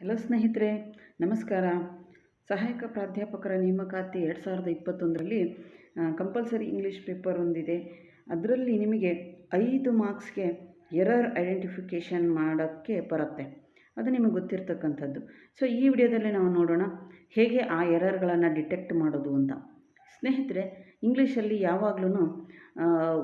Hello ಸ್ನೇಹಿತರೆ, ನಮಸ್ಕಾರ. ಸಹಾಯಕ ಪ್ರಾಧ್ಯಾಪಕರ ನೇಮಕಾತಿ 2021ರಲ್ಲಿ ಕಂಪಲ್ಸರಿ ಇಂಗ್ಲೀಷ್ ಪೇಪರ್ ಒಂದಿದೆ. ಅದರಲ್ಲಿ ನಿಮಗೆ 5 ಮಾರ್ಕ್ಸ್ಗೆ ಎರರ್ ಐಡೆಂಟಿಫಿಕೇಷನ್ ಮಾಡೋಕ್ಕೆ ಬರುತ್ತೆ. ಅದು ನಿಮಗೆ ಗೊತ್ತಿರ್ತಕ್ಕಂಥದ್ದು. ಸೊ ಈ ವಿಡಿಯೋದಲ್ಲಿ ನಾವು ನೋಡೋಣ ಹೇಗೆ ಆ ಎರರ್ಗಳನ್ನು ಡಿಟೆಕ್ಟ್ ಮಾಡೋದು ಅಂತ. ಸ್ನೇಹಿತರೆ, ಇಂಗ್ಲೀಷಲ್ಲಿ ಯಾವಾಗಲೂ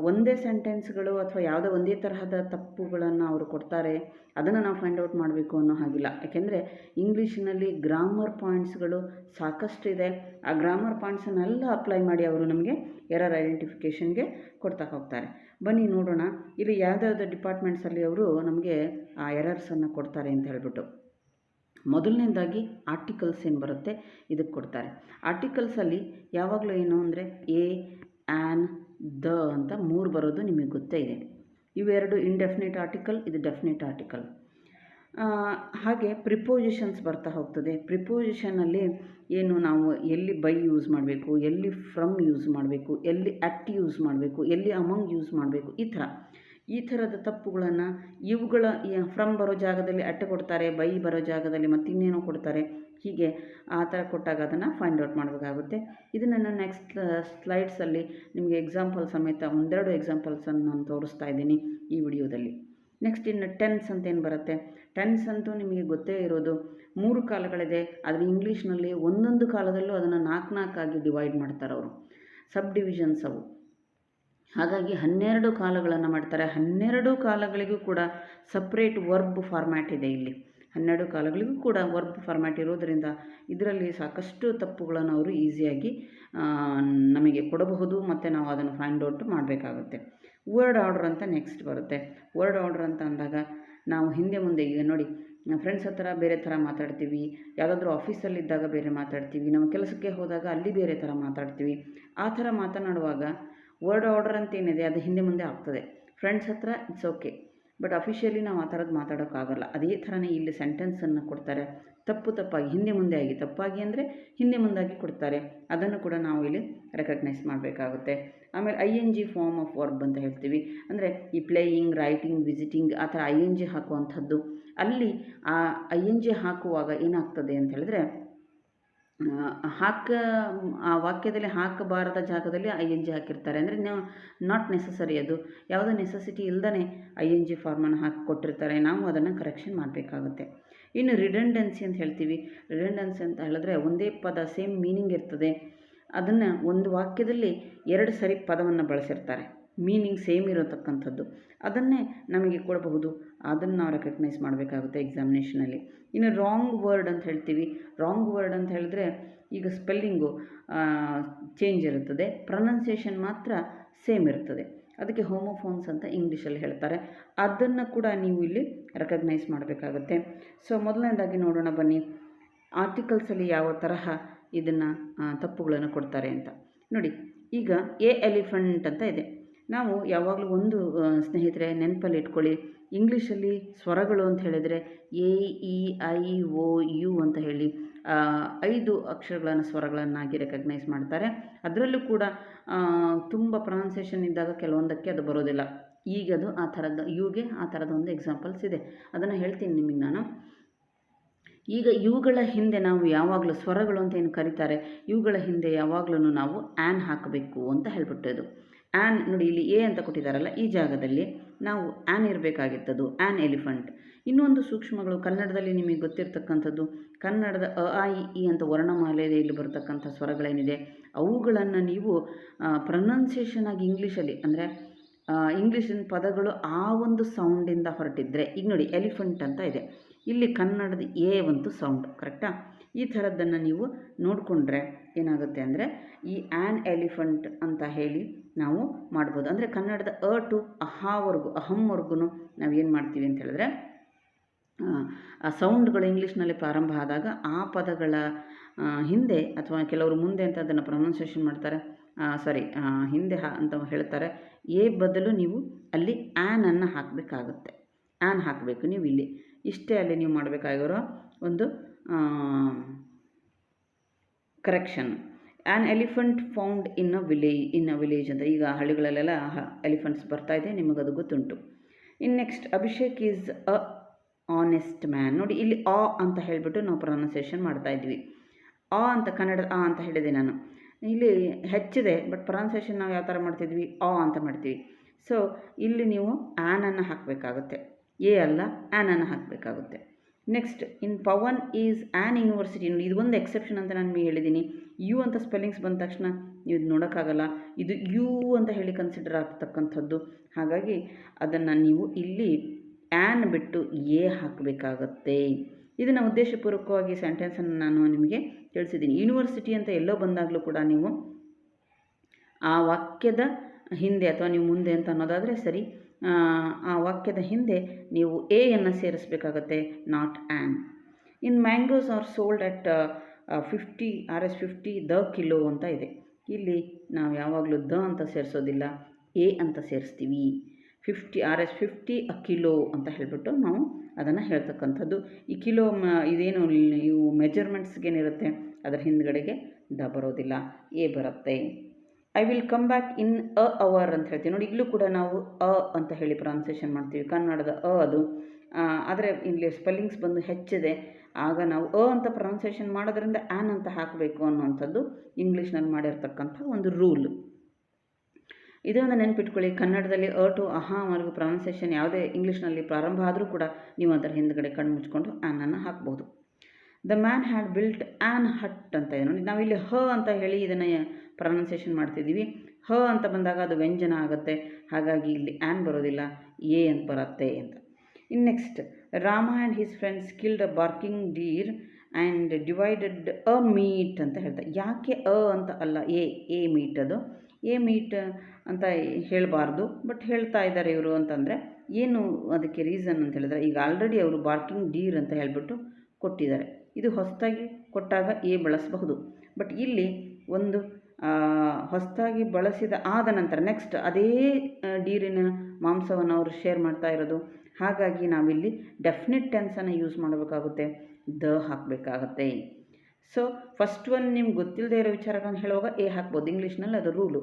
ಒಂದೇ ಸೆಂಟೆನ್ಸ್ಗಳು ಅಥವಾ ಯಾವುದೋ ಒಂದೇ ತರಹದ ತಪ್ಪುಗಳನ್ನು ಅವರು ಕೊಡ್ತಾರೆ, ಅದನ್ನು ನಾವು ಫೈಂಡ್ ಔಟ್ ಮಾಡಬೇಕು ಅನ್ನೋ ಹಾಗಿಲ್ಲ. ಯಾಕೆಂದರೆ ಇಂಗ್ಲೀಷಿನಲ್ಲಿ ಗ್ರಾಮರ್ ಪಾಯಿಂಟ್ಸ್ಗಳು ಸಾಕಷ್ಟಿದೆ. ಆ ಗ್ರಾಮರ್ ಪಾಯಿಂಟ್ಸನ್ನೆಲ್ಲ ಅಪ್ಲೈ ಮಾಡಿ ಅವರು ನಮಗೆ ಎರರ್ ಐಡೆಂಟಿಫಿಕೇಷನ್ಗೆ ಕೊಡ್ತಾ ಹೋಗ್ತಾರೆ. ಬನ್ನಿ ನೋಡೋಣ ಇಲ್ಲಿ ಯಾವುದಾದ್ರು ಡಿಪಾರ್ಟ್ಮೆಂಟ್ಸಲ್ಲಿ ಅವರು ನಮಗೆ ಆ ಎರರ್ಸನ್ನು ಕೊಡ್ತಾರೆ ಅಂತ ಹೇಳ್ಬಿಟ್ಟು. ಮೊದಲನೇದಾಗಿ ಆರ್ಟಿಕಲ್ಸ್ ಏನು ಬರುತ್ತೆ ಇದಕ್ಕೆ ಕೊಡ್ತಾರೆ. ಆರ್ಟಿಕಲ್ಸಲ್ಲಿ ಯಾವಾಗಲೂ ಏನು ಅಂದರೆ ಎ, ಆ್ಯನ್, ದ ಅಂತ 3 ಬರೋದು ನಿಮಗೆ ಗೊತ್ತೇ ಇದೆ. ಇವೆರಡು ಇಂಡೆಫಿನಿಟ್ ಆರ್ಟಿಕಲ್, ಇದು ಡೆಫಿನಿಟ್ ಆರ್ಟಿಕಲ್. ಹಾಗೆ ಪ್ರಿಪೋಸಿಷನ್ಸ್ ಬರ್ತಾ ಹೋಗ್ತದೆ. ಪ್ರಿಪೋಸಿಷನಲ್ಲಿ ಏನು ನಾವು ಎಲ್ಲಿ ಬೈ ಯೂಸ್ ಮಾಡಬೇಕು, ಎಲ್ಲಿ ಫ್ರಮ್ ಯೂಸ್ ಮಾಡಬೇಕು, ಎಲ್ಲಿ ಅಟ್ ಯೂಸ್ ಮಾಡಬೇಕು, ಎಲ್ಲಿ ಅಮಂಗ್ ಯೂಸ್ ಮಾಡಬೇಕು, ಈ ಥರದ ತಪ್ಪುಗಳನ್ನು ಇವುಗಳ ಫ್ರಮ್ ಬರೋ ಜಾಗದಲ್ಲಿ ಅಟ್ ಕೊಡ್ತಾರೆ, ಬೈ ಬರೋ ಜಾಗದಲ್ಲಿ ಮತ್ತಿನ್ನೇನೋ ಕೊಡ್ತಾರೆ. ಹೀಗೆ ಆ ಥರ ಕೊಟ್ಟಾಗ ಅದನ್ನು ಫೈಂಡ್ ಔಟ್ ಮಾಡಬೇಕಾಗುತ್ತೆ. ಇದನ್ನು ನಾನು ನೆಕ್ಸ್ಟ್ ಸ್ಲೈಡ್ಸಲ್ಲಿ ನಿಮಗೆ ಎಕ್ಸಾಂಪಲ್ ಸಮೇತ ಒಂದೆರಡು ಎಕ್ಸಾಂಪಲ್ಸನ್ನು ನಾನು ತೋರಿಸ್ತಾ ಇದ್ದೀನಿ ಈ ವಿಡಿಯೋದಲ್ಲಿ. ನೆಕ್ಸ್ಟ್ ಇನ್ನು ಟೆನ್ಸ್ ಅಂತ ಏನು ಬರುತ್ತೆ. ಟೆನ್ಸ್ ಅಂತೂ ನಿಮಗೆ ಗೊತ್ತೇ ಇರೋದು 3 ಕಾಲಗಳಿದೆ. ಆದರೆ ಇಂಗ್ಲೀಷ್ನಲ್ಲಿ ಒಂದೊಂದು ಕಾಲದಲ್ಲೂ ಅದನ್ನು 4 ಆಗಿ ಡಿವೈಡ್ ಮಾಡ್ತಾರೆ ಅವರು, ಸಬ್ ಡಿವಿಷನ್ಸ್ ಅವು. ಹಾಗಾಗಿ 12 ಕಾಲಗಳನ್ನು ಮಾಡ್ತಾರೆ. 12 ಕಾಲಗಳಿಗೂ ಕೂಡ ಸಪ್ರೇಟ್ ವರ್ಬ್ ಫಾರ್ಮ್ಯಾಟ್ ಇದೆ. ಇಲ್ಲಿ 12 ಕಾಲಗಳಿಗೂ ಕೂಡ ವರ್ಬ್ ಫಾರ್ಮ್ಯಾಟ್ ಇರೋದರಿಂದ ಇದರಲ್ಲಿ ಸಾಕಷ್ಟು ತಪ್ಪುಗಳನ್ನು ಅವರು ಈಸಿಯಾಗಿ ನಮಗೆ ಕೊಡಬಹುದು ಮತ್ತು ನಾವು ಅದನ್ನು ಫೈಂಡ್ ಔಟ್ ಮಾಡಬೇಕಾಗುತ್ತೆ. ವರ್ಡ್ ಆರ್ಡರ್ ಅಂತ ನೆಕ್ಸ್ಟ್ ಬರುತ್ತೆ. ವರ್ಡ್ ಆರ್ಡರ್ ಅಂತ ಅಂದಾಗ ನಾವು ಹಿಂದೆ ಮುಂದೆ ಈಗ ನೋಡಿ, ಫ್ರೆಂಡ್ಸ್ ಹತ್ರ ಬೇರೆ ಥರ ಮಾತಾಡ್ತೀವಿ, ಯಾವುದಾದ್ರೂ ಆಫೀಸಲ್ಲಿದ್ದಾಗ ಬೇರೆ ಮಾತಾಡ್ತೀವಿ, ನಮ್ಮ ಕೆಲಸಕ್ಕೆ ಹೋದಾಗ ಅಲ್ಲಿ ಬೇರೆ ಥರ ಮಾತಾಡ್ತೀವಿ. ಆ ಥರ ಮಾತನಾಡುವಾಗ ವರ್ಡ್ ಆರ್ಡರ್ ಅಂತ ಏನಿದೆ ಅದು ಹಿಂದೆ ಮುಂದೆ ಆಗ್ತದೆ. ಫ್ರೆಂಡ್ಸ್ ಹತ್ರ ಇಟ್ಸ್ ಓಕೆ, ಬಟ್ ಅಫಿಷಿಯಲಿ ನಾವು ಆ ಥರದ್ದು ಮಾತಾಡೋಕ್ಕಾಗಲ್ಲ. ಅದೇ ಥರನೇ ಇಲ್ಲಿ ಸೆಂಟೆನ್ಸನ್ನು ಕೊಡ್ತಾರೆ, ತಪ್ಪಾಗಿ ಹಿಂದೆ ಮುಂದೆ ಆಗಿ, ತಪ್ಪಾಗಿ ಅಂದರೆ ಹಿಂದೆ ಮುಂದಾಗಿ ಕೊಡ್ತಾರೆ. ಅದನ್ನು ಕೂಡ ನಾವು ಇಲ್ಲಿ ರೆಕಗ್ನೈಸ್ ಮಾಡಬೇಕಾಗುತ್ತೆ. ಆಮೇಲೆ ING ಫಾರ್ಮ್ ಆಫ್ ವರ್ಬ್ ಅಂತ ಹೇಳ್ತೀವಿ. ಅಂದರೆ ಈ ಪ್ಲೇಯಿಂಗ್, ರೈಟಿಂಗ್, ವಿಸಿಟಿಂಗ್ ಆ ಥರ ING ಹಾಕುವಂಥದ್ದು. ಅಲ್ಲಿ ಆ ING ಹಾಕುವಾಗ ಏನಾಗ್ತದೆ ಅಂತ ಹೇಳಿದ್ರೆ, ಆ ವಾಕ್ಯದಲ್ಲಿ ಹಾಕಬಾರದ ಜಾಗದಲ್ಲಿ ING ಹಾಕಿರ್ತಾರೆ. ಅಂದರೆ ನಾಟ್ ನೆಸಸರಿ, ಅದು ಯಾವುದೋ ನೆಸೆಸಿಟಿ ಇಲ್ಲದೇ ING ಫಾರ್ಮನ್ನು ಹಾಕಿ ಕೊಟ್ಟಿರ್ತಾರೆ. ನಾವು ಅದನ್ನು ಕರೆಕ್ಷನ್ ಮಾಡಬೇಕಾಗುತ್ತೆ. ಇನ್ನು ರಿಡಂಡೆನ್ಸಿ ಅಂತ ಹೇಳ್ತೀವಿ. ರಿಡಂಡೆನ್ಸಿ ಅಂತ ಹೇಳಿದ್ರೆ ಒಂದೇ ಪದ ಸೇಮ್ ಮೀನಿಂಗ್ ಇರ್ತದೆ, ಅದನ್ನು ಒಂದು ವಾಕ್ಯದಲ್ಲಿ 2 ಸರಿ ಪದವನ್ನು ಬಳಸಿರ್ತಾರೆ, ಮೀನಿಂಗ್ ಸೇಮ್ ಇರತಕ್ಕಂಥದ್ದು. ಅದನ್ನೇ ನಮಗೆ ಕೊಡಬಹುದು, ಅದನ್ನು ನಾವು ರೆಕಗ್ನೈಸ್ ಮಾಡಬೇಕಾಗುತ್ತೆ ಎಕ್ಸಾಮಿನೇಷನಲ್ಲಿ. ಇನ್ನು ರಾಂಗ್ ವರ್ಡ್ ಅಂತ ಹೇಳ್ತೀವಿ. ರಾಂಗ್ ವರ್ಡ್ ಅಂತ ಹೇಳಿದ್ರೆ ಈಗ ಸ್ಪೆಲ್ಲಿಂಗು ಚೇಂಜ್ ಇರುತ್ತದೆ, ಪ್ರೊನೌನ್ಸಿಯೇಷನ್ ಮಾತ್ರ ಸೇಮ್ ಇರ್ತದೆ. ಅದಕ್ಕೆ ಹೋಮೋಫೋನ್ಸ್ ಅಂತ ಇಂಗ್ಲೀಷಲ್ಲಿ ಹೇಳ್ತಾರೆ. ಅದನ್ನು ಕೂಡ ನೀವು ಇಲ್ಲಿ ರೆಕಗ್ನೈಸ್ ಮಾಡಬೇಕಾಗುತ್ತೆ. ಸೊ ಮೊದಲನೇದಾಗಿ ನೋಡೋಣ ಬನ್ನಿ, ಆರ್ಟಿಕಲ್ಸಲ್ಲಿ ಯಾವ ತರಹ ಇದನ್ನು ತಪ್ಪುಗಳನ್ನು ಕೊಡ್ತಾರೆ ಅಂತ ನೋಡಿ. ಈಗ ಎಲಿಫೆಂಟ್ ಅಂತ ಇದೆ. ನಾವು ಯಾವಾಗಲೂ ಒಂದು ಸ್ನೇಹಿತರೆ ನೆನಪಲ್ಲಿ ಇಟ್ಕೊಳ್ಳಿ, ಇಂಗ್ಲೀಷಲ್ಲಿ ಸ್ವರಗಳು ಅಂತ ಹೇಳಿದರೆ AEIOU ಅಂತ ಹೇಳಿ 5 ಅಕ್ಷರಗಳನ್ನು ಸ್ವರಗಳನ್ನಾಗಿ ರೆಕಗ್ನೈಸ್ ಮಾಡ್ತಾರೆ. ಅದರಲ್ಲೂ ಕೂಡ ತುಂಬ ಪ್ರೊನೌನ್ಸಿಯೇಷನ್ ಇದ್ದಾಗ ಕೆಲವೊಂದಕ್ಕೆ ಅದು ಬರೋದಿಲ್ಲ. ಈಗದು ಆ ಥರದ್ದು ಯುಗೆ ಆ ಥರದ ಒಂದು ಎಕ್ಸಾಂಪಲ್ಸ್ ಇದೆ, ಅದನ್ನು ಹೇಳ್ತೀನಿ ನಿಮಗೆ ನಾನು. ಈಗ ಇವುಗಳ ಹಿಂದೆ ನಾವು ಯಾವಾಗಲೂ ಸ್ವರಗಳು ಅಂತ ಏನು ಕರೀತಾರೆ, ಇವುಗಳ ಹಿಂದೆ ಯಾವಾಗಲೂ ನಾವು ಆ್ಯನ್ ಹಾಕಬೇಕು ಅಂತ ಹೇಳ್ಬಿಟ್ಟದು. ಆ್ಯನ್ ನೋಡಿ, ಇಲ್ಲಿ ಎ ಅಂತ ಕೊಟ್ಟಿದ್ದಾರಲ್ಲ, ಈ ಜಾಗದಲ್ಲಿ ನಾವು ಆ್ಯನ್ ಇರಬೇಕಾಗಿತ್ತದು, ಆ್ಯನ್ ಎಲಿಫೆಂಟ್. ಇನ್ನೊಂದು ಸೂಕ್ಷ್ಮಗಳು ಕನ್ನಡದಲ್ಲಿ ನಿಮಗೆ ಗೊತ್ತಿರ್ತಕ್ಕಂಥದ್ದು, ಕನ್ನಡದ ಅ-ಆ-ಇ-ಈ ಅಂತ ವರ್ಣಮಾಲೆಯಲ್ಲಿ ಇಲ್ಲಿ ಬರ್ತಕ್ಕಂಥ ಸ್ವರಗಳೇನಿದೆ ಅವುಗಳನ್ನು ನೀವು ಪ್ರೊನೌನ್ಸಿಯೇಷನ್ ಆಗಿ ಇಂಗ್ಲೀಷಲ್ಲಿ, ಅಂದರೆ ಇಂಗ್ಲೀಷಿನ ಪದಗಳು ಆ ಒಂದು ಸೌಂಡಿಂದ ಹೊರಟಿದ್ರೆ, ಈಗ ನೋಡಿ ಎಲಿಫೆಂಟ್ ಅಂತ ಇದೆ, ಇಲ್ಲಿ ಕನ್ನಡದ ಎ ಒಂದು ಸೌಂಡ್ ಕರೆಕ್ಟಾ. ಈ ಥರದ್ದನ್ನು ನೀವು ನೋಡಿಕೊಂಡ್ರೆ ಏನಾಗುತ್ತೆ ಅಂದರೆ ಈ ಆ್ಯನ್ ಎಲಿಫೆಂಟ್ ಅಂತ ಹೇಳಿ ನಾವು ಮಾಡ್ಬೋದು. ಅಂದರೆ ಕನ್ನಡದ ಅ ಟು ಅಹಂವರೆಗೂ ನಾವು ಏನು ಮಾಡ್ತೀವಿ ಅಂತ ಹೇಳಿದ್ರೆ, ಆ ಸೌಂಡ್ಗಳು ಇಂಗ್ಲೀಷ್ನಲ್ಲಿ ಪ್ರಾರಂಭ ಆದಾಗ ಆ ಪದಗಳ ಹಿಂದೆ ಅಥವಾ ಕೆಲವರು ಮುಂದೆ ಅಂತ ಅದನ್ನು ಪ್ರೊನೌನ್ಸಿಯೇಷನ್ ಮಾಡ್ತಾರೆ, ಹಿಂದೆ ಅಂತ ಹೇಳ್ತಾರೆ. ಎ ಬದಲು ನೀವು ಅಲ್ಲಿ ಆ್ಯನನ್ನು ಹಾಕಬೇಕಾಗುತ್ತೆ, ಆ್ಯನ್ ಹಾಕಬೇಕು ನೀವು ಇಲ್ಲಿ. ಇಷ್ಟೇ ಅಲ್ಲಿ ನೀವು ಮಾಡಬೇಕಾಗಿರೋ ಒಂದು correction. An elephant found in a village ಅಂತ, ಈಗ ಹಳ್ಳಿಗಳಲ್ಲೆಲ್ಲ ಎಲಿಫೆಂಟ್ಸ್ ಬರ್ತಾ ಇದೆ, ನಿಮಗದು ಗೊತ್ತುಂಟು. ಇನ್ನು next, Abhishek is a honest man. ನೋಡಿ ಇಲ್ಲಿ ಆ ಅಂತ ಹೇಳಿಬಿಟ್ಟು ನಾವು ಪ್ರೊನೌನ್ಸಿಯೇಷನ್ ಮಾಡ್ತಾಯಿದ್ವಿ. ಆ ಅಂತ ಕನ್ನಡದ ಆ ಅಂತ ಹೇಳಿದೆ ನಾನು. ಇಲ್ಲಿ ಹೆಚ್ಚಿದೆ, ಬಟ್ ಪ್ರೊನೌನ್ಸಿಯೇಷನ್ ನಾವು ಯಾವ ಥರ ಮಾಡ್ತಿದ್ವಿ, ಆ ಅಂತ ಮಾಡ್ತೀವಿ. ಸೊ ಇಲ್ಲಿ ನೀವು ಆ್ಯನನ್ನು ಹಾಕಬೇಕಾಗುತ್ತೆ, ಎ ಅಲ್ಲ ಆ್ಯನನ್ನು ಹಾಕಬೇಕಾಗುತ್ತೆ. Next, in Pavan is an university. ನೋಡಿ ಇದು ಒಂದು ಎಕ್ಸೆಪ್ಷನ್ ಅಂತ ನಾನು ನಿಮಗೆ ಹೇಳಿದ್ದೀನಿ. ಯು ಅಂತ ಸ್ಪೆಲ್ಲಿಂಗ್ಸ್ ಬಂದ ತಕ್ಷಣ ನೀವು ಇದು ನೋಡೋಕ್ಕಾಗಲ್ಲ, ಇದು ಯು ಅಂತ ಹೇಳಿ ಕನ್ಸಿಡರ್ ಆಗ್ತಕ್ಕಂಥದ್ದು. ಹಾಗಾಗಿ ಅದನ್ನು ನೀವು ಇಲ್ಲಿ ಆ್ಯನ್ ಬಿಟ್ಟು ಎ ಹಾಕಬೇಕಾಗತ್ತೆ. ಇದನ್ನು ಉದ್ದೇಶಪೂರ್ವಕವಾಗಿ ಸೆಂಟೆನ್ಸನ್ನು ನಾನು ನಿಮಗೆ ತಿಳಿಸಿದ್ದೀನಿ. ಯೂನಿವರ್ಸಿಟಿ ಅಂತ ಎಲ್ಲೋ ಬಂದಾಗಲೂ ಕೂಡ ನೀವು ಆ ವಾಕ್ಯದ ಹಿಂದೆ ಅಥವಾ ನೀವು ಮುಂದೆ ಅಂತ ಅನ್ನೋದಾದರೆ ಸರಿ, ಆ ವಾಕ್ಯದ ಹಿಂದೆ ನೀವು ಎಯನ್ನು ಸೇರಿಸಬೇಕಾಗತ್ತೆ, not an. In mangoes are sold at 50 Rs50 the kilo ಅಂತ ಇದೆ. ಇಲ್ಲಿ ನಾವು ಯಾವಾಗಲೂ ದ ಅಂತ ಸೇರಿಸೋದಿಲ್ಲ, ಎ ಅಂತ ಸೇರಿಸ್ತೀವಿ. 50 Rs50 ಅ ಕಿಲೋ ಅಂತ ಹೇಳಿಬಿಟ್ಟು ನಾವು ಅದನ್ನು ಹೇಳ್ತಕ್ಕಂಥದ್ದು. ಈ ಕಿಲೋ ಇದೇನು ಇವು ಮೆಜರ್ಮೆಂಟ್ಸ್ಗೇನಿರುತ್ತೆ ಅದರ ಹಿಂದ್ಗಡೆಗೆ ದ ಬರೋದಿಲ್ಲ, ಎ ಬರುತ್ತೆ. I will come back in a hour ಅಂತ ಹೇಳ್ತೀವಿ. ನೋಡಿ ಇಲ್ಲೂ ಕೂಡ ನಾವು ಅ ಅಂತ ಹೇಳಿ ಪ್ರೊನೌನ್ಸಿಯೇಷನ್ ಮಾಡ್ತೀವಿ, ಕನ್ನಡದ ಅ ಅದು. ಆದರೆ ಇಲ್ಲಿ ಸ್ಪೆಲ್ಲಿಂಗ್ಸ್ ಬಂದು ಹೆಚ್ಚಿದೆ, ಆಗ ನಾವು ಅ ಅಂತ ಪ್ರೊನೌನ್ಸಿಯೇಷನ್ ಮಾಡೋದ್ರಿಂದ ಆ್ಯನ್ ಅಂತ ಹಾಕಬೇಕು ಅನ್ನುವಂಥದ್ದು ಇಂಗ್ಲೀಷ್ನಲ್ಲಿ ಮಾಡಿರ್ತಕ್ಕಂಥ ಒಂದು ರೂಲ್. ಇದನ್ನು ನೆನಪಿಟ್ಕೊಳ್ಳಿ. ಕನ್ನಡದಲ್ಲಿ ಅ ಟು ಅಹಾವರೆಗೂ ಪ್ರೊನೌನ್ಸಿಯೇಷನ್ ಯಾವುದೇ ಇಂಗ್ಲೀಷ್ನಲ್ಲಿ ಪ್ರಾರಂಭ ಆದರೂ ಕೂಡ ನೀವು ಅದರ ಹಿಂದ್ಗಡೆ ಕಣ್ಣು ಮುಚ್ಕೊಂಡು ಆ್ಯನನ್ನು ಹಾಕ್ಬೋದು. The man had built an hut ಅಂತ ಇದೆ. ನೋಡಿ ನಾವಿಲ್ಲಿ ಹ ಅಂತ ಹೇಳಿ ಇದನ್ನು ಪ್ರೊನೌನ್ಸಿಯೇಷನ್ ಮಾಡ್ತಿದ್ದೀವಿ. ಹ ಅಂತ ಬಂದಾಗ ಅದು ವ್ಯಂಜನ ಆಗುತ್ತೆ, ಹಾಗಾಗಿ ಇಲ್ಲಿ ಆ್ಯನ್ ಬರೋದಿಲ್ಲ, ಎ ಅಂತ ಬರುತ್ತೆ ಅಂತ. ಇನ್ next, Rama and his friends killed a barking Deere and divided a meet ಅಂತ ಹೇಳ್ತಾರೆ. ಯಾಕೆ ಅ ಅಂತ ಅಲ್ಲ, ಎ ಮೀಟ್, ಅದು ಎ ಮೀಟ್ ಅಂತ ಹೇಳಬಾರ್ದು, ಬಟ್ ಹೇಳ್ತಾ ಇದ್ದಾರೆ ಇವರು ಅಂತಂದರೆ ಏನು ಅದಕ್ಕೆ ರೀಸನ್ ಅಂತ ಹೇಳಿದ್ರೆ, ಈಗ ಆಲ್ರೆಡಿ ಅವರು ಬಾರ್ಕಿಂಗ್ ಡೀರ್ ಅಂತ ಹೇಳಿಬಿಟ್ಟು ಕೊಟ್ಟಿದ್ದಾರೆ. ಇದು ಹೊಸದಾಗಿ ಕೊಟ್ಟಾಗ ಎ ಬಳಸಬಹುದು, ಬಟ್ ಇಲ್ಲಿ ಒಂದು ಹೊಸದಾಗಿ ಬಳಸಿದ ಆದ ನಂತರ ನೆಕ್ಸ್ಟ್ ಅದೇ ಡೀರಿನ ಮಾಂಸವನ್ನು ಅವರು ಶೇರ್ ಮಾಡ್ತಾ ಇರೋದು. ಹಾಗಾಗಿ ನಾವಿಲ್ಲಿ ಡೆಫಿನೆಟ್ ಟೆನ್ಸನ್ನು ಯೂಸ್ ಮಾಡಬೇಕಾಗುತ್ತೆ, ದ ಹಾಕಬೇಕಾಗತ್ತೆ. ಸೊ ಫಸ್ಟ್ ಒನ್ ನಿಮ್ಗೆ ಗೊತ್ತಿಲ್ಲದೆ ಇರೋ ವಿಚಾರಗಳನ್ನು ಹೇಳುವಾಗ ಎ ಹಾಕ್ಬೋದು, ಇಂಗ್ಲೀಷ್ನಲ್ಲಿ ಅದು ರೂಲು.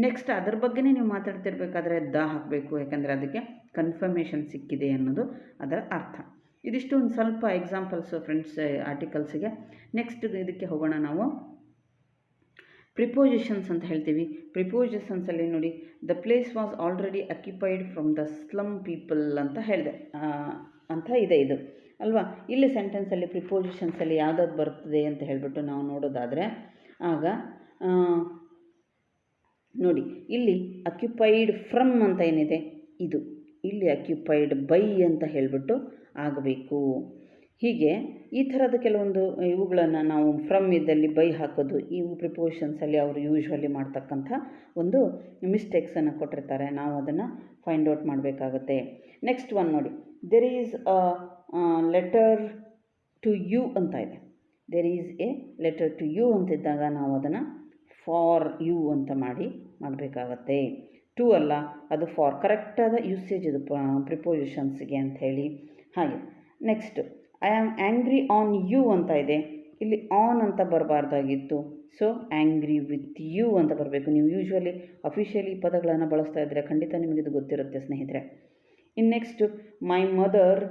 ನೆಕ್ಸ್ಟ್ ಅದರ ಬಗ್ಗೆನೇ ನೀವು ಮಾತಾಡ್ತಿರ್ಬೇಕಾದ್ರೆ ದ ಹಾಕಬೇಕು, ಯಾಕಂದರೆ ಅದಕ್ಕೆ ಕನ್ಫರ್ಮೇಷನ್ ಸಿಕ್ಕಿದೆ ಅನ್ನೋದು ಅದರ ಅರ್ಥ. ಇದಿಷ್ಟು ಒಂದು ಸ್ವಲ್ಪ ಎಕ್ಸಾಂಪಲ್ಸು ಫ್ರೆಂಡ್ಸ್ ಆರ್ಟಿಕಲ್ಸಿಗೆ. ನೆಕ್ಸ್ಟ್ ಇದಕ್ಕೆ ಹೋಗೋಣ ನಾವು. ಪ್ರಿಪೋಸಿಷನ್ಸ್ ಅಂತ ಹೇಳ್ತೀವಿ. ಪ್ರಿಪೋಸಿಷನ್ಸಲ್ಲಿ ನೋಡಿ, the place was already occupied from the slum people ಅಂತ ಹೇಳಿದೆ ಅಂತ ಇದೆ ಇದು ಅಲ್ವಾ. ಇಲ್ಲಿ ಸೆಂಟೆನ್ಸಲ್ಲಿ ಪ್ರಿಪೋಸಿಷನ್ಸಲ್ಲಿ ಯಾವುದಾದ್ರು ಬರ್ತದೆ ಅಂತ ಹೇಳಿಬಿಟ್ಟು ನಾವು ನೋಡೋದಾದರೆ, ಆಗ ನೋಡಿ ಇಲ್ಲಿ ಅಕ್ಯುಪೈಡ್ ಫ್ರಮ್ ಅಂತ ಏನಿದೆ ಇದು, ಇಲ್ಲಿ ಅಕ್ಯುಪೈಡ್ ಬೈ ಅಂತ ಹೇಳಿಬಿಟ್ಟು ಆಗಬೇಕು. ಹೀಗೆ ಈ ಥರದ ಕೆಲವೊಂದು ಇವುಗಳನ್ನು ನಾವು ಫ್ರಮ್ ಇದ್ದಲ್ಲಿ ಬೈ ಹಾಕೋದು, ಇವು ಪ್ರಿಪೋಸಿಷನ್ಸಲ್ಲಿ ಅವರು ಯೂಶ್ವಲಿ ಮಾಡ್ತಕ್ಕಂಥ ಒಂದು ಮಿಸ್ಟೇಕ್ಸನ್ನು ಕೊಟ್ಟಿರ್ತಾರೆ, ನಾವು ಅದನ್ನು ಫೈಂಡ್ ಔಟ್ ಮಾಡಬೇಕಾಗತ್ತೆ. ನೆಕ್ಸ್ಟ್ ಒನ್ ನೋಡಿ, there is a letter to you ಅಂತ ಇದೆ. There is a letter to you ಅಂತಿದ್ದಾಗ ನಾವು ಅದನ್ನು ಫಾರ್ ಯು ಅಂತ ಮಾಡಬೇಕಾಗತ್ತೆ. ಟು ಅಲ್ಲ, ಅದು ಫಾರ್. ಕರೆಕ್ಟಾದ ಯೂಸೇಜ್ ಇದು ಪ್ರಿಪೋಸಿಷನ್ಸ್ಗೆ ಅಂಥೇಳಿ. ಹಾಗೆ next, I am angry on you ಅಂತ ಇದೆ. ಇಲ್ಲಿ ಆನ್ ಅಂತ ಬರಬಾರ್ದಾಗಿತ್ತು, ಸೊ ಆ್ಯಂಗ್ರಿ ವಿತ್ ಯು ಅಂತ ಬರಬೇಕು. ನೀವು ಯೂಶ್ವಲಿ ಅಫಿಷಿಯಲಿ ಪದಗಳನ್ನು ಬಳಸ್ತಾ ಇದ್ದರೆ ಖಂಡಿತ ನಿಮಗಿದು ಗೊತ್ತಿರುತ್ತೆ ಸ್ನೇಹಿತರೆ. ಇನ್ next, my mother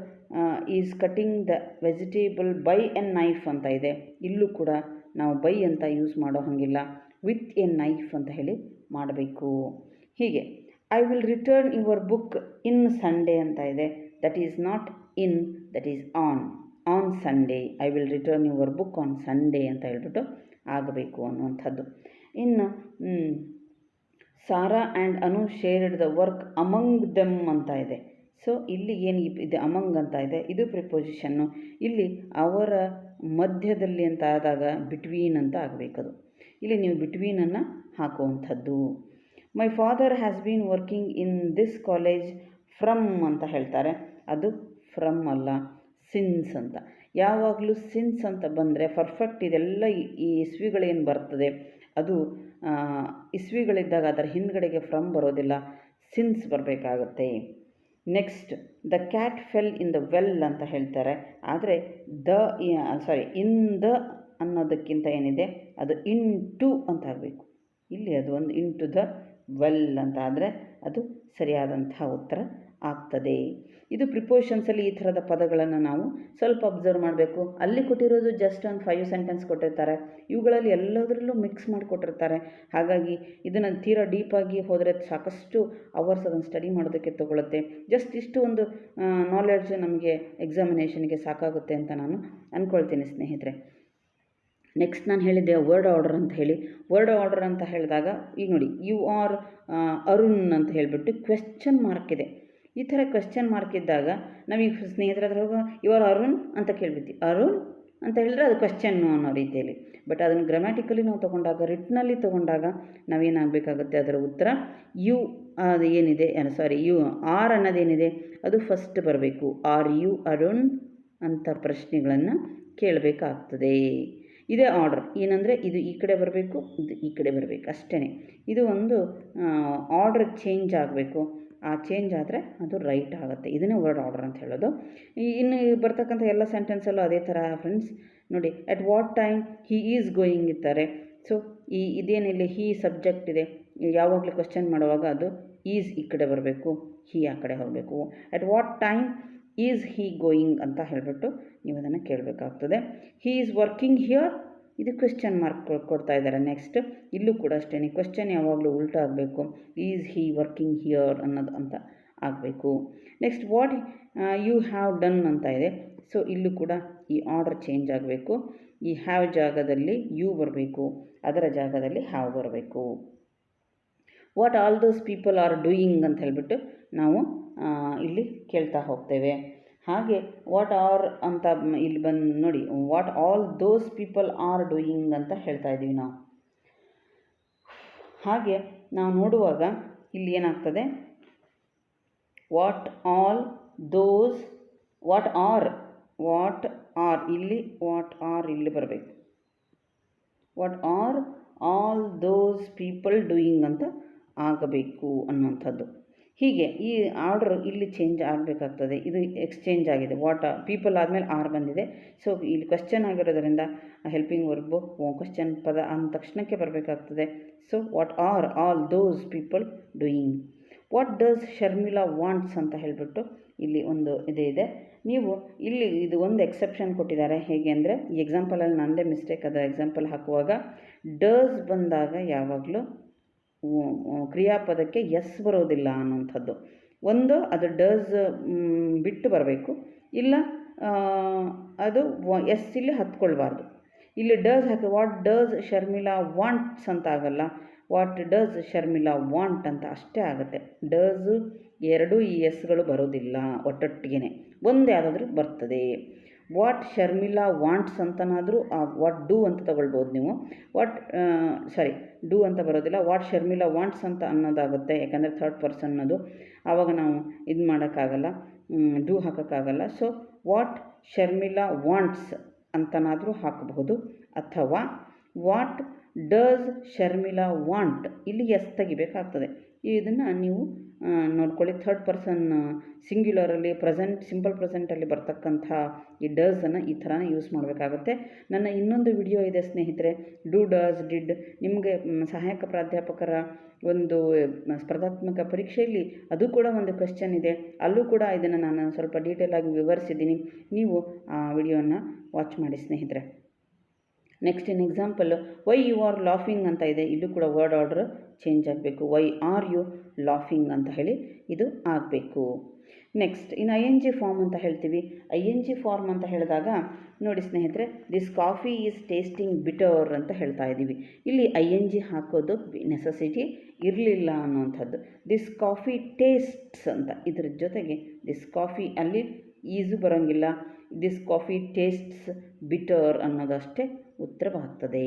is cutting the vegetable by A knife ಅಂತ ಇದೆ. ಇಲ್ಲೂ ಕೂಡ ನಾವು ಬೈ ಅಂತ ಯೂಸ್ ಮಾಡೋ ಹಾಗಿಲ್ಲ, ವಿತ್ ಎ ನೈಫ್ ಅಂತ ಹೇಳಿ ಮಾಡಬೇಕು. ಹೀಗೆ I will return your book in Sunday ಅಂತ ಇದೆ. That is not in, that is on Sunday. I will return your book on Sunday ಅಂತ ಹೇಳ್ಬಿಟ್ಟು ಆಗಬೇಕು ಅನ್ನುವಂಥದ್ದು. ಇನ್ನು Sara and Anu shared the work among them ಅಂತ ಇದೆ. ಸೊ ಇಲ್ಲಿ ಏನು ಇದೆ ಅಮಂಗ್ ಅಂತ ಇದೆ, ಇದು ಪ್ರಿಪೋಸಿಷನ್ನು. ಇಲ್ಲಿ ಅವರ ಮಧ್ಯದಲ್ಲಿ ಅಂತ ಆದಾಗ ಬಿಟ್ವೀನ್ ಅಂತ ಆಗಬೇಕದು. ಇಲ್ಲಿ ನೀವು ಬಿಟ್ವೀನನ್ನು ಹಾಕುವಂಥದ್ದು. My father has been working in this college from ಅಂತ ಹೇಳ್ತಾರೆ, ಅದು ಫ್ರಮ್ ಅಲ್ಲ, ಸಿನ್ಸ್ ಅಂತ. ಯಾವಾಗಲೂ ಸಿನ್ಸ್ ಅಂತ ಬಂದರೆ ಪರ್ಫೆಕ್ಟ್. ಇದೆಲ್ಲ ಈ ಇಸ್ವಿಗಳೇನು ಬರ್ತದೆ ಅದು ಇಸ್ವಿಗಳಿದ್ದಾಗ ಅದರ ಹಿಂದ್ಗಡೆಗೆ ಫ್ರಮ್ ಬರೋದಿಲ್ಲ, ಸಿನ್ಸ್ ಬರಬೇಕಾಗತ್ತೆ. Next, the cat fell in the well ಅಂತ ಹೇಳ್ತಾರೆ, ಆದರೆ ಇನ್ ದ ಅನ್ನೋದಕ್ಕಿಂತ ಏನಿದೆ ಅದು ಇನ್ ಟು ಅಂತ ಆಗಬೇಕು. ಇಲ್ಲಿ ಅದು ಒಂದು ಇನ್ ಟು ದ ವೆಲ್ ಅಂತ ಆದರೆ ಅದು ಸರಿಯಾದಂಥ ಉತ್ತರ ಆಗ್ತದೆ. ಇದು ಪ್ರಿಪೋಷನ್ಸಲ್ಲಿ ಈ ಥರದ ಪದಗಳನ್ನು ನಾವು ಸ್ವಲ್ಪ ಅಬ್ಸರ್ವ್ ಮಾಡಬೇಕು. ಅಲ್ಲಿ ಕೊಟ್ಟಿರೋದು ಜಸ್ಟ್ ಒಂದು 5 ಸೆಂಟೆನ್ಸ್ ಕೊಟ್ಟಿರ್ತಾರೆ, ಇವುಗಳಲ್ಲಿ ಎಲ್ಲದರಲ್ಲೂ ಮಿಕ್ಸ್ ಮಾಡಿಕೊಟ್ಟಿರ್ತಾರೆ. ಹಾಗಾಗಿ ಇದನ್ನು ತೀರಾ ಡೀಪಾಗಿ ಹೋದರೆ ಸಾಕಷ್ಟು ಅವರ್ಸ್ ಅದನ್ನು ಸ್ಟಡಿ ಮಾಡೋದಕ್ಕೆ ತಗೊಳುತ್ತೆ. ಜಸ್ಟ್ ಇಷ್ಟು ಒಂದು ನಾಲೆಡ್ಜ್ ನಮಗೆ ಎಕ್ಸಾಮಿನೇಷನ್ಗೆ ಸಾಕಾಗುತ್ತೆ ಅಂತ ನಾನು ಅಂದ್ಕೊಳ್ತೀನಿ ಸ್ನೇಹಿತರೆ. ನೆಕ್ಸ್ಟ್ ನಾನು ಹೇಳಿದ್ದೆ ವರ್ಡ್ ಆರ್ಡರ್ ಅಂತ ಹೇಳಿ. ವರ್ಡ್ ಆರ್ಡರ್ ಅಂತ ಹೇಳಿದಾಗ ಈಗ ನೋಡಿ, ಯು ಆರ್ ಅರುಣ್ ಅಂತ ಹೇಳಿಬಿಟ್ಟು ಕ್ವೆಶ್ಚನ್ ಮಾರ್ಕ್ ಇದೆ. ಈ ಥರ ಕ್ವೆಶ್ಚನ್ ಮಾರ್ಕ್ ಇದ್ದಾಗ ನಾವೀಗ ಸ್ನೇಹಿತರ ಹತ್ರ ಹೋಗಿ ಯು ಆರ್ ಅರುಣ್ ಅಂತ ಕೇಳ್ಬಿಡ್ತೀವಿ. ಅರುಣ್ ಅಂತ ಹೇಳಿದ್ರೆ ಅದು ಕ್ವೆಶ್ಚನ್ನು ಅನ್ನೋ ರೀತಿಯಲ್ಲಿ. ಬಟ್ ಅದನ್ನು ಗ್ರಾಮ್ಯಾಟಿಕಲಿ ನಾವು ತೊಗೊಂಡಾಗ, ರಿಟ್ನಲ್ಲಿ ತೊಗೊಂಡಾಗ ನಾವೇನಾಗಬೇಕಾಗುತ್ತೆ, ಅದರ ಉತ್ತರ ಯು ಅದು ಏನಿದೆ ಯು ಆರ್ ಅನ್ನೋದೇನಿದೆ ಅದು ಫಸ್ಟ್ ಬರಬೇಕು. ಆರ್ ಯು ಅರುಣ್ ಅಂತ ಪ್ರಶ್ನೆಗಳನ್ನು ಕೇಳಬೇಕಾಗ್ತದೆ. ಇದೇ ಆರ್ಡರ್. ಏನಂದರೆ ಇದು ಈ ಕಡೆ ಬರಬೇಕು, ಇದು ಈ ಕಡೆ ಬರಬೇಕು, ಅಷ್ಟೇ. ಇದು ಒಂದು ಆರ್ಡರ್ ಚೇಂಜ್ ಆಗಬೇಕು. ಆ ಚೇಂಜ್ ಆದರೆ ಅದು ರೈಟ್ ಆಗುತ್ತೆ. ಇದನ್ನೇ ವರ್ಡ್ ಆರ್ಡರ್ ಅಂತ ಹೇಳೋದು. ಇನ್ನು ಬರ್ತಕ್ಕಂಥ ಎಲ್ಲ ಸೆಂಟೆನ್ಸಲ್ಲೂ ಅದೇ ಥರ ಫ್ರೆಂಡ್ಸ್ ನೋಡಿ. At what time he is going ಇರ್ತಾರೆ. ಸೊ ಇದೇನಿಲ್ಲ, ಹಿ ಸಬ್ಜೆಕ್ಟ್ ಇದೆ. ಯಾವಾಗಲೂ ಕ್ವೆಶ್ಚನ್ ಮಾಡುವಾಗ ಅದು ಈಸ್ ಈ ಕಡೆ ಬರಬೇಕು, ಹಿ ಆ ಕಡೆ ಹೋಗಬೇಕು. At what time is he going ಅಂತ ಹೇಳಿಬಿಟ್ಟು ನೀವು ಅದನ್ನು ಕೇಳಬೇಕಾಗ್ತದೆ. ಹಿ ಈಸ್ ವರ್ಕಿಂಗ್ ಹಿಯರ್, ಇದು ಕ್ವೆಶ್ಚನ್ ಮಾರ್ಕ್ ಕೊಡ್ತಾ ಇದ್ದಾರೆ. ನೆಕ್ಸ್ಟ್ ಇಲ್ಲೂ ಕೂಡ ಅಷ್ಟೇ, ಕ್ವೆಶ್ಚನ್ ಯಾವಾಗಲೂ ಉಲ್ಟಾ ಆಗಬೇಕು. ಈಸ್ ಹಿ ವರ್ಕಿಂಗ್ ಹಿಯರ್ ಅನ್ನೋದು ಅಂತ ಆಗಬೇಕು. Next what you have done ಅಂತ ಇದೆ. ಸೊ ಇಲ್ಲೂ ಕೂಡ ಈ ಆರ್ಡರ್ ಚೇಂಜ್ ಆಗಬೇಕು. ಈ ಹ್ಯಾವ್ ಜಾಗದಲ್ಲಿ ಯು ಬರಬೇಕು, ಅದರ ಜಾಗದಲ್ಲಿ ಹ್ಯಾವ್ ಬರಬೇಕು. What all those people are doing ಅಂತ ಹೇಳಿಬಿಟ್ಟು ನಾವು ಇಲ್ಲಿ ಕೇಳ್ತಾ ಹೋಗ್ತೇವೆ. ಹಾಗೆ ವಾಟ್ ಆರ್ ಅಂತ ಇಲ್ಲಿ ಬಂದು ನೋಡಿ, what all those people are doing ಅಂತ ಹೇಳ್ತಾ ಇದ್ದೀವಿ ನಾವು. ಹಾಗೆ ನಾವು ನೋಡುವಾಗ ಇಲ್ಲಿ ಏನಾಗ್ತದೆ, what all those, what are ಇಲ್ಲಿ ಬರಬೇಕು. What are all those people doing ಅಂತ ಆಗಬೇಕು ಅನ್ನುವಂಥದ್ದು. ಹೀಗೆ ಈ ಆರ್ಡರ್ ಇಲ್ಲಿ ಚೇಂಜ್ ಆಗಬೇಕಾಗ್ತದೆ. ಇದು ಎಕ್ಸ್ಚೇಂಜ್ ಆಗಿದೆ. ವಾಟ್ ಪೀಪಲ್ ಆದಮೇಲೆ ಆರ್ ಬಂದಿದೆ. ಸೊ ಇಲ್ಲಿ ಕ್ವೆಶ್ಚನ್ ಆಗಿರೋದರಿಂದ ಹೆಲ್ಪಿಂಗ್ ವರ್ಬು ಕ್ವೆಶ್ಚನ್ ಪದ ಅಂದ ತಕ್ಷಣಕ್ಕೆ ಬರಬೇಕಾಗ್ತದೆ. So what are all those people doing. What does Sharmila wants ಅಂತ ಹೇಳಿಬಿಟ್ಟು ಇಲ್ಲಿ ಒಂದು ಇದೆ. ನೀವು ಇಲ್ಲಿ ಇದು ಒಂದು ಎಕ್ಸೆಪ್ಷನ್ ಕೊಟ್ಟಿದ್ದಾರೆ. ಹೇಗೆ ಅಂದರೆ ಈ ಎಕ್ಸಾಂಪಲಲ್ಲಿ ನನ್ನದೇ ಮಿಸ್ಟೇಕ್. ಅದರ ಎಕ್ಸಾಂಪಲ್ ಹಾಕುವಾಗ ಡಸ್ ಬಂದಾಗ ಯಾವಾಗಲೂ ಕ್ರಿಯಾಪದಕ್ಕೆ ಎಸ್ ಬರೋದಿಲ್ಲ ಅನ್ನುವಂಥದ್ದು. ಒಂದು ಅದು ಡಸ್ ಬಿಟ್ಟು ಬರಬೇಕು, ಇಲ್ಲ ಅದು ಎಸ್ ಇಲ್ಲಿ ಹತ್ಕೊಳ್ಬಾರ್ದು. ಇಲ್ಲಿ does hockey what does Sharmila wants ಅಂತ ಆಗಲ್ಲ, ವಾಟ್ ಡಸ್ ಶರ್ಮಿಳಾ ವಾಂಟ್ ಅಂತ ಅಷ್ಟೇ ಆಗುತ್ತೆ. ಡಸ್ ಎರಡೂ ಈ ಎಸ್ಗಳು ಬರೋದಿಲ್ಲ, ಒಟ್ಟೊಟ್ಟಿಗೆ ಒಂದು ಯಾವುದಾದ್ರೂ ಬರ್ತದೆ. ವಾಟ್ ಶರ್ಮಿಳಾ ವಾಂಟ್ಸ್ ಅಂತನಾದರೂ ವಾಟ್ ಡೂ ಅಂತ ತಗೊಳ್ಬೋದು ನೀವು. ಡೂ ಅಂತ ಬರೋದಿಲ್ಲ, ವಾಟ್ ಶರ್ಮಿಳಾ ವಾಂಟ್ಸ್ ಅಂತ ಅನ್ನೋದಾಗುತ್ತೆ. ಯಾಕಂದರೆ ಥರ್ಡ್ ಪರ್ಸನ್ ಅದು, ಆವಾಗ ನಾವು ಇದು ಮಾಡೋಕ್ಕಾಗಲ್ಲ, ಡೂ ಹಾಕೋಕ್ಕಾಗಲ್ಲ. ಸೊ ವಾಟ್ ಶರ್ಮಿಳಾ ವಾಂಟ್ಸ್ ಅಂತನಾದರೂ ಹಾಕಬಹುದು. ಅಥವಾ ವಾಟ್ ಡಸ್ ಶರ್ಮಿಳಾ ವಾಂಟ್, ಇಲ್ಲಿ ಎಸ್ ತೆಗಿಬೇಕಾಗ್ತದೆ. ಇದನ್ನು ನೀವು ನೋಡ್ಕೊಳ್ಳಿ. ಥರ್ಡ್ ಪರ್ಸನ್ ಸಿಂಗ್ಯುಲರಲ್ಲಿ ಸಿಂಪಲ್ ಪ್ರೆಸೆಂಟಲ್ಲಿ ಬರ್ತಕ್ಕಂಥ ಈ ಡಸನ್ನು ಈ ಥರನೇ ಯೂಸ್ ಮಾಡಬೇಕಾಗುತ್ತೆ. ನನ್ನ ಇನ್ನೊಂದು ವಿಡಿಯೋ ಇದೆ ಸ್ನೇಹಿತರೆ, ಡೂ ಡಸ್ ಡಿಡ್. ನಿಮಗೆ ಸಹಾಯಕ ಪ್ರಾಧ್ಯಾಪಕರ ಒಂದು ಸ್ಪರ್ಧಾತ್ಮಕ ಪರೀಕ್ಷೆಯಲ್ಲಿ ಅದು ಕೂಡ ಒಂದು ಕ್ವೆಶ್ಚನ್ ಇದೆ. ಅಲ್ಲೂ ಕೂಡ ಇದನ್ನು ನಾನು ಸ್ವಲ್ಪ ಡೀಟೇಲಾಗಿ ವಿವರಿಸಿದ್ದೀನಿ. ನೀವು ಆ ವಿಡಿಯೋನ ವಾಚ್ ಮಾಡಿ ಸ್ನೇಹಿತರೆ. Next in example why you are laughing ಅಂತ ಇದೆ. ಇಲ್ಲೂ ಕೂಡ ವರ್ಡ್ ಆರ್ಡರ್ ಚೇಂಜ್ ಆಗಬೇಕು. ವೈ ಆರ್ ಯು ಲಾಫಿಂಗ್ ಅಂತ ಹೇಳಿ ಇದು ಆಗಬೇಕು. ನೆಕ್ಸ್ಟ್ ಇನ್ನು ING ಫಾರ್ಮ್ ಅಂತ ಹೇಳ್ತೀವಿ. ING ಫಾರ್ಮ್ ಅಂತ ಹೇಳಿದಾಗ ನೋಡಿ ಸ್ನೇಹಿತರೆ, this coffee is tasting bitter ಅಂತ ಹೇಳ್ತಾ ಇದ್ದೀವಿ. ಇಲ್ಲಿ ING ಹಾಕೋದು ನೆಸೆಸಿಟಿ ಇರಲಿಲ್ಲ ಅನ್ನುವಂಥದ್ದು. ದಿಸ್ ಕಾಫಿ ಟೇಸ್ಟ್ಸ್ ಅಂತ ಇದ್ರ ಜೊತೆಗೆ ದಿಸ್ ಕಾಫಿ ಅಲ್ಲಿ ಈಸು ಬರೋಂಗಿಲ್ಲ. ದಿಸ್ ಕಾಫಿ ಟೇಸ್ಟ್ಸ್ ಬಿಟರ್ ಅನ್ನೋದಷ್ಟೇ ಉತ್ತರವಾಗ್ತದೆ.